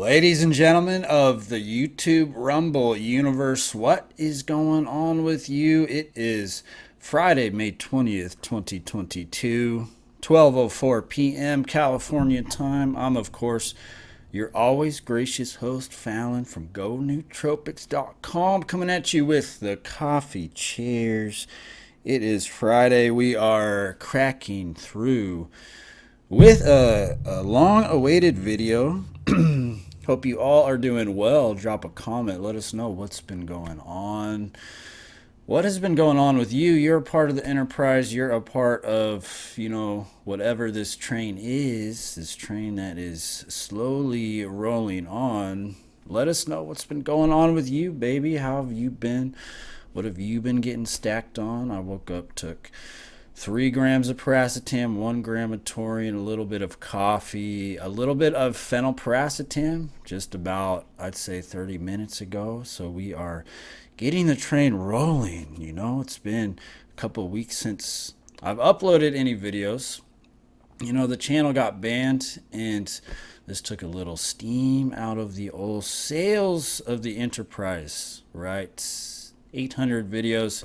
Ladies and gentlemen of the YouTube Rumble universe, what is going on with you? It is Friday, May 20th, 2022, 12:04 p.m. California time. I'm, of course, your always gracious host, Fallon from GoNootropics.com, coming at you with the coffee cheers. It is Friday. We are cracking through with a long awaited video. Hope you all are doing well. Drop a comment. Let us know what's been going on. What has been going on with you? You're a part of the enterprise. You're a part of, whatever this train is, this train that is slowly rolling on. Let us know what's been going on with you, baby. How have you been? What have you been getting stacked on? I woke up, took 3 grams of paracetam, 1 gram of taurine, a little bit of coffee, a little bit of phenylparacetam, just about, I'd say, 30 minutes ago. So we are getting the train rolling. It's been a couple of weeks since I've uploaded any videos. The channel got banned, and this took a little steam out of the old sails of the enterprise, right? 800 videos.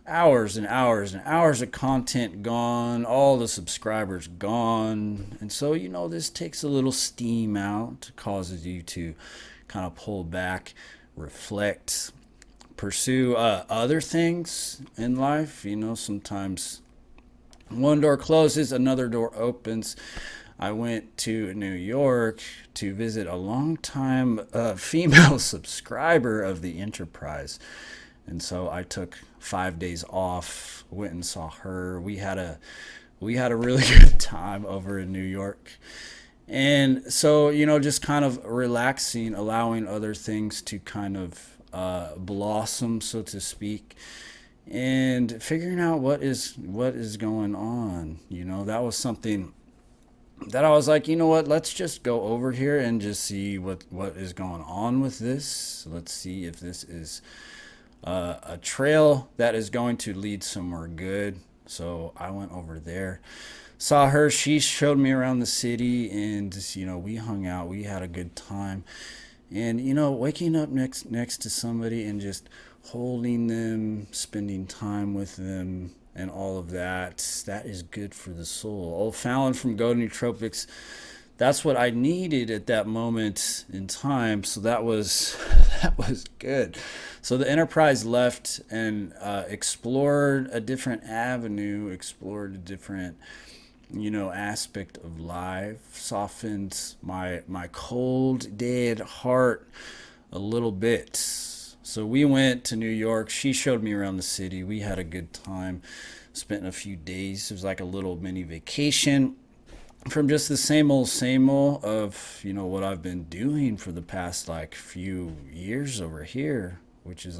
Hours and hours and hours of content gone, all the subscribers gone. And so, this takes a little steam out, causes you to kind of pull back, reflect, pursue other things in life. Sometimes one door closes, another door opens. I went to New York to visit a longtime female subscriber of the Enterprise. And so I took 5 days off, went and saw her. We had a really good time over in New York. And so, just kind of relaxing, allowing other things to kind of blossom, so to speak, and figuring out what is going on. That was something that I was like, let's just go over here and just see what is going on with this. Let's see if this is a trail that is going to lead somewhere good. So I went over there, saw her. She showed me around the city, and we hung out. We had a good time. And waking up next to somebody and just holding them, spending time with them, and all of that is good for the soul. Old Fallon from Go Nootropics, that's what I needed at that moment in time. So that was good. So the Enterprise left and explored a different avenue, explored a different aspect of life, softened my cold dead heart a little bit. So we went to New York. She showed me around the city. We had a good time, spent a few days. It was like a little mini vacation from just the same old of what I've been doing for the past few years over here, which is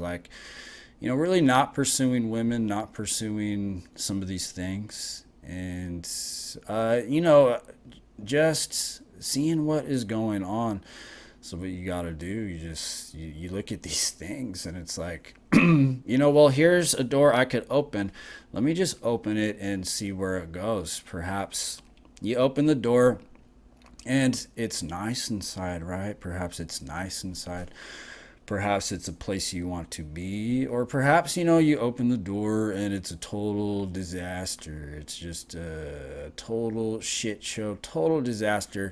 really not pursuing women, not pursuing some of these things, and just seeing what is going on. So what you got to do, you look at these things, and it's like, well, here's a door I could open. Let me just open it and see where it goes. Perhaps you open the door and it's nice inside, right? Perhaps it's nice inside. Perhaps it's a place you want to be. Or perhaps, you open the door and it's a total disaster. It's just a total shit show, total disaster.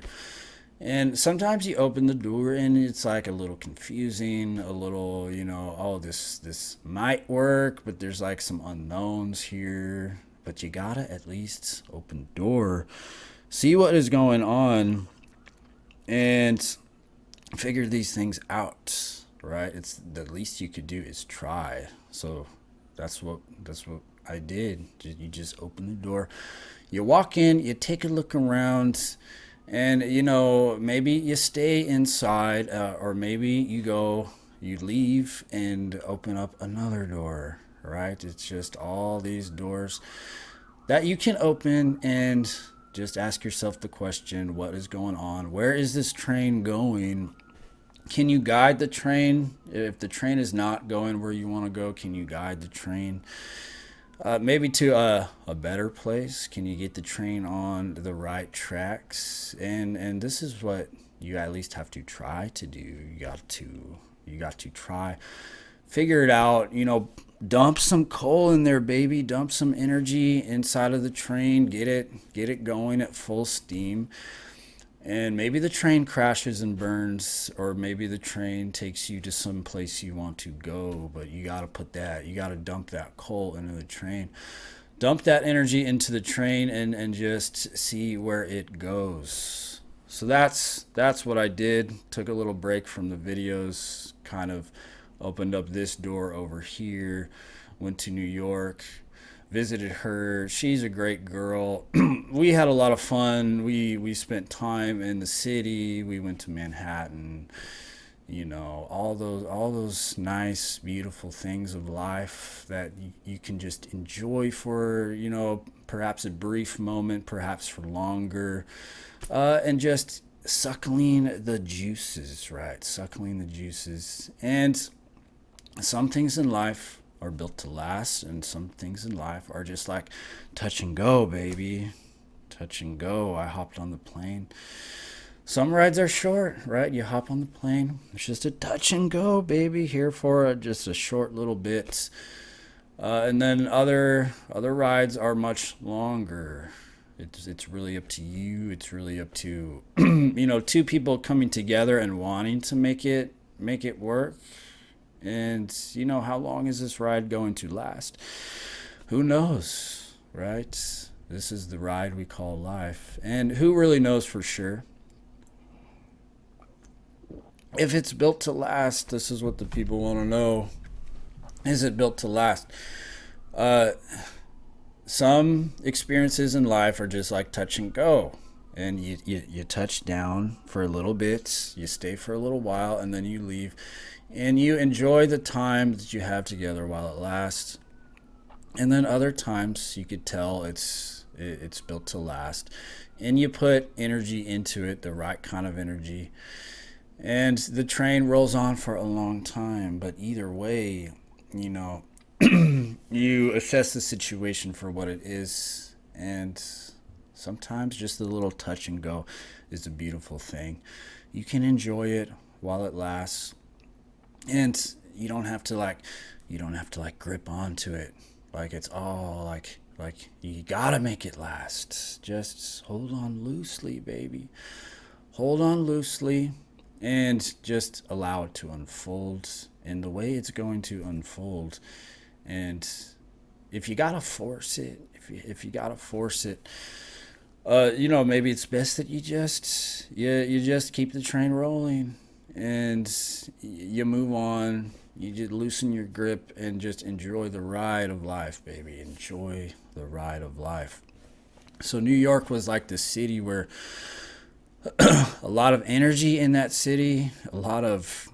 And sometimes you open the door and it's like a little confusing, a little, oh, this might work, but there's some unknowns here. But you gotta at least open the door, see what is going on, and figure these things out, right? It's the least you could do is try. So that's what I did. You just open the door, you walk in, you take a look around, and maybe you stay inside, or maybe you leave and open up another door, right? It's just all these doors that you can open, and just ask yourself the question, what is going on? Where is this train going? Can you guide the train? If the train is not going where you want to go, can you guide the train? Maybe to a better place. Can you get the train on the right tracks? And this is what you at least have to try to do. You got to try, figure it out. Dump some coal in there, baby. Dump some energy inside of the train. Get it going at full steam. And maybe the train crashes and burns, or maybe the train takes you to some place you want to go, but you got to dump that coal into the train. Dump that energy into the train and just see where it goes. So that's what I did. Took a little break from the videos, kind of opened up this door over here, went to New York, visited her. She's a great girl. We had a lot of fun. We spent time in the city. We went to Manhattan. All those nice, beautiful things of life that you can just enjoy for perhaps a brief moment, perhaps for longer, and just suckling the juices, right? Suckling the juices. And some things in life are built to last, and some things in life are just like touch and go, baby. Touch and go. I hopped on the plane. Some rides are short, right? You hop on the plane. It's just a touch and go, baby. Here for just a short little bit. And then other rides are much longer. It's really up to you. It's really up to two people coming together and wanting to make it work. And how long is this ride going to last? Who knows, right? This is the ride we call life. And who really knows for sure? If it's built to last, this is what the people want to know. Is it built to last? Some experiences in life are just like touch and go. And you touch down for a little bit, you stay for a little while, and then you leave. And you enjoy the time that you have together while it lasts. And then other times you could tell it's built to last. And you put energy into it, the right kind of energy. And the train rolls on for a long time. But either way, you assess the situation for what it is. And sometimes just a little touch and go is a beautiful thing. You can enjoy it while it lasts. And you don't have to grip onto it like it's all like you gotta make it last. Just hold on loosely, baby. Hold on loosely and just allow it to unfold in the way it's going to unfold. And if you gotta force it, maybe it's best that you just keep the train rolling and you move on. You just loosen your grip and just enjoy the ride of life, baby. Enjoy the ride of life. So New York was like the city where a lot of energy in that city, a lot of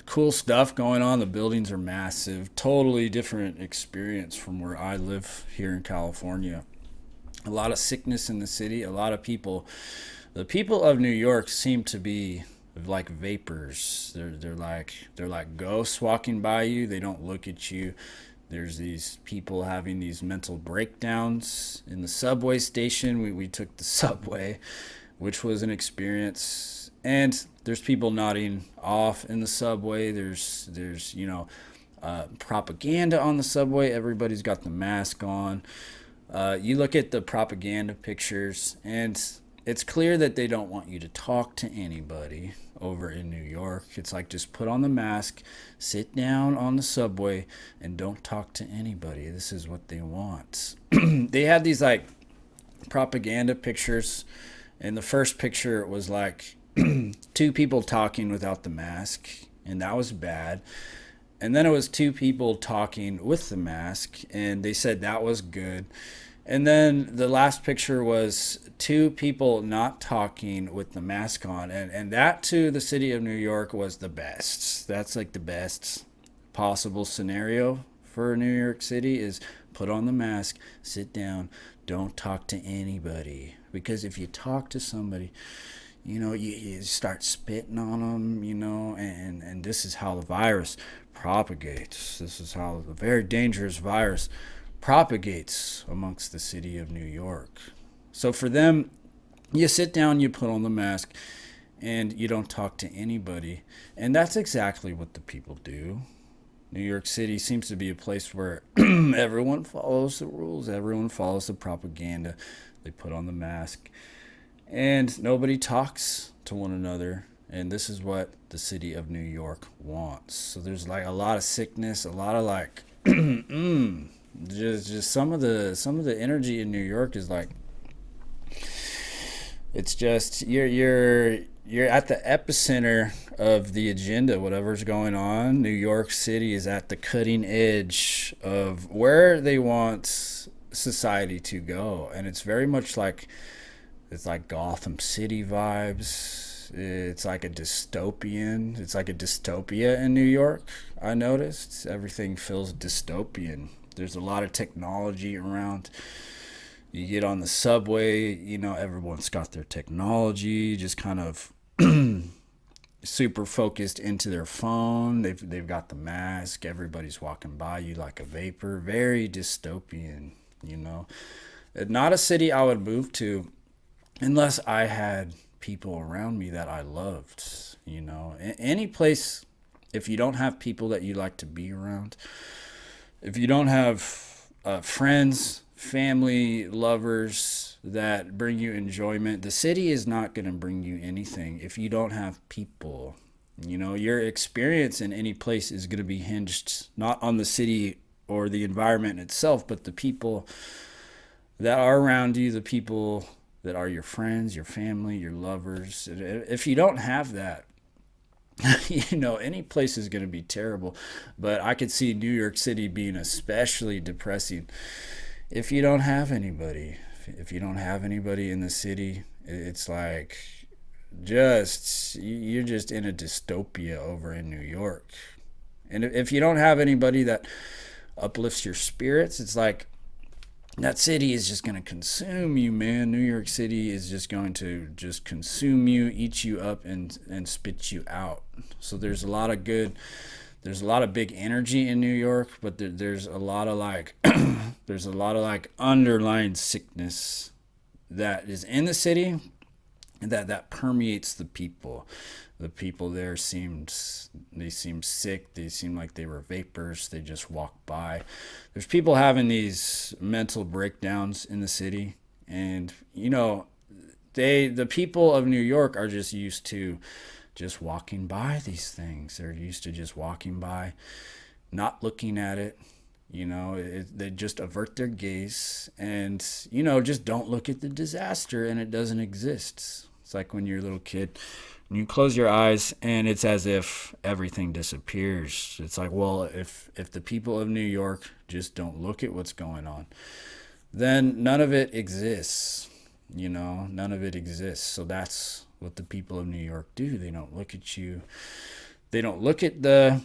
cool stuff going on. The buildings are massive, totally different experience from where I live here in California. A lot of sickness in the city, a lot of people. The people of New York seem to be like vapors. They're like ghosts walking by you. They don't look at you. There's these people having these mental breakdowns in the subway station. We took the subway, which was an experience. And there's people nodding off in the subway. There's propaganda on the subway. Everybody's got the mask on. You look at the propaganda pictures, and it's clear that they don't want you to talk to anybody over in New York. It's like, just put on the mask, sit down on the subway, and don't talk to anybody. This is what they want. They had these like propaganda pictures, and the first picture was like two people talking without the mask, and that was bad. And then it was two people talking with the mask, and they said that was good. And then the last picture was two people not talking with the mask on. And that, to the city of New York, was the best. That's like the best possible scenario for New York City, is put on the mask, sit down, don't talk to anybody. Because if you talk to somebody, you start spitting on them, and this is how the virus propagates. This is how the very dangerous virus propagates amongst the city of New York. So for them, you sit down, you put on the mask, and you don't talk to anybody. And that's exactly what the people do. New York City seems to be a place where everyone follows the rules, everyone follows the propaganda. They put on the mask, and nobody talks to one another. And this is what the city of New York wants. So there's like a lot of sickness, a lot of like, just some of the energy in New York is like, it's just you're at the epicenter of the agenda, whatever's going on. New York City is at the cutting edge of where they want society to go, and it's very much like it's like Gotham City vibes. It's like a dystopian. It's like a dystopia in New York. I noticed everything feels dystopian. There's a lot of technology around. You get on the subway, everyone's got their technology, just kind of super focused into their phone. They've got the mask. Everybody's walking by you like a vapor. Very dystopian, Not a city I would move to unless I had people around me that I loved, Any place, if you don't have people that you like to be around, if you don't have friends, family, lovers that bring you enjoyment, the city is not going to bring you anything if you don't have people. Your experience in any place is going to be hinged not on the city or the environment itself, but the people that are around you, the people that are your friends, your family, your lovers. If you don't have that, any place is going to be terrible. But I could see New York City being especially depressing if you don't have anybody. If you don't have anybody in the city, it's like you're just in a dystopia over in New York. And if you don't have anybody that uplifts your spirits, it's like that city is just going to consume you, man. New York City is just going to just consume you, eat you up, and spit you out. So there's a lot of big energy in New York, but there's a lot of like there's a lot of like underlying sickness that is in the city and that permeates the people. The people there seemed sick. They seemed like they were vapors. They just walked by. There's people having these mental breakdowns in the city, and the people of New York are just used to just walking by these things. They're used to just walking by, not looking at it. They just avert their gaze and, just don't look at the disaster, and it doesn't exist. It's like when you're a little kid and you close your eyes and it's as if everything disappears. It's like, well, if the people of New York just don't look at what's going on, then none of it exists. None of it exists. So that's what the people of New York do. They don't look at you. They don't look at the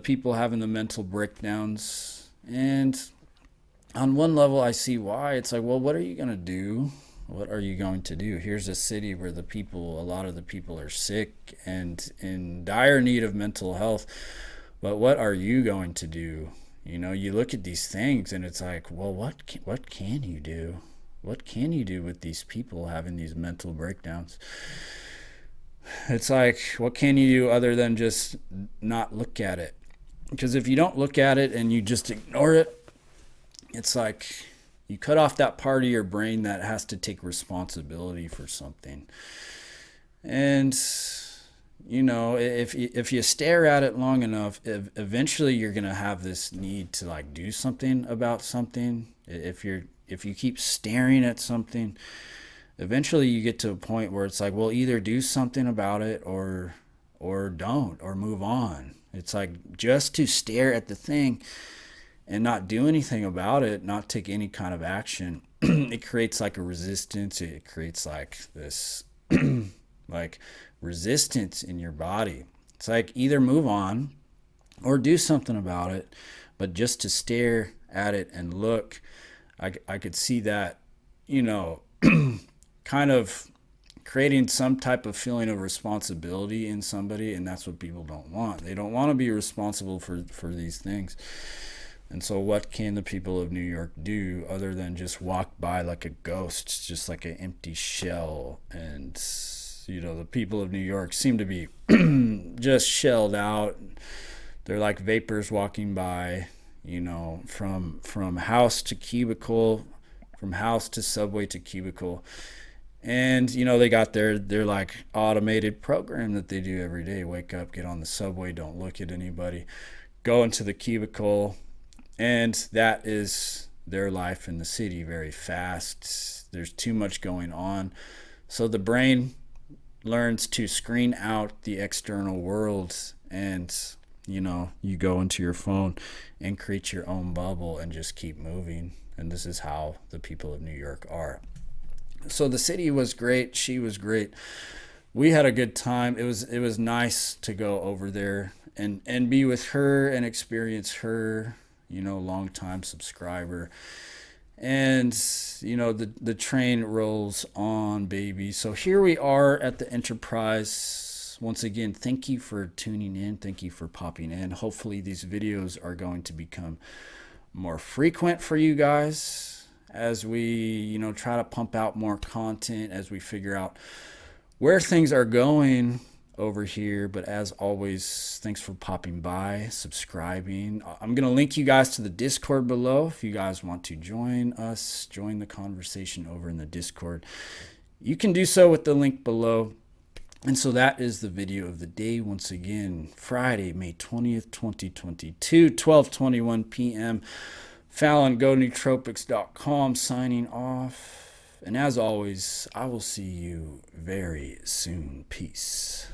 people having the mental breakdowns. And on one level, I see why. It's like, well, what are you going to do? What are you going to do? Here's a city where a lot of the people are sick and in dire need of mental health. But what are you going to do? You look at these things and it's like, well, what can you do? What can you do with these people having these mental breakdowns? It's like, what can you do other than just not look at it? Because if you don't look at it and you just ignore it, it's like you cut off that part of your brain that has to take responsibility for something. And, if you stare at it long enough, eventually you're going to have this need to like do something about something. If you keep staring at something, eventually you get to a point where it's like, well, either do something about it or don't, or move on. It's like just to stare at the thing and not do anything about it, not take any kind of action, it creates like a resistance. It creates like this like resistance in your body. It's like either move on or do something about it, but just to stare at it and look, I could see that, kind of creating some type of feeling of responsibility in somebody, and that's what people don't want. They don't want to be responsible for these things. And so, what can the people of New York do other than just walk by like a ghost, just like an empty shell? And, the people of New York seem to be just shelled out. They're like vapors walking by, from house to cubicle, from house to subway to cubicle. And they got their like automated program that they do every day. Wake up, get on the subway, don't look at anybody, go into the cubicle, and that is their life in the city. Very fast. There's too much going on. So the brain learns to screen out the external world, and you go into your phone and create your own bubble and just keep moving. And this is how the people of New York are. So the city was great. She was great. We had a good time. It was nice to go over there and be with her and experience her, long time subscriber. And the train rolls on, baby. So here we are at the Enterprise. Once again, thank you for tuning in. Thank you for popping in. Hopefully these videos are going to become more frequent for you guys as we try to pump out more content, as we figure out where things are going over here. But as always, thanks for popping by, subscribing. I'm going to link you guys to the Discord below if you guys want to join us, join the conversation over in the Discord. You can do so with the link below. And so that is the video of the day. Once again, Friday, May 20th, 2022, 12:21 p.m. Fallon, GoNootropics.com, signing off. And as always, I will see you very soon. Peace.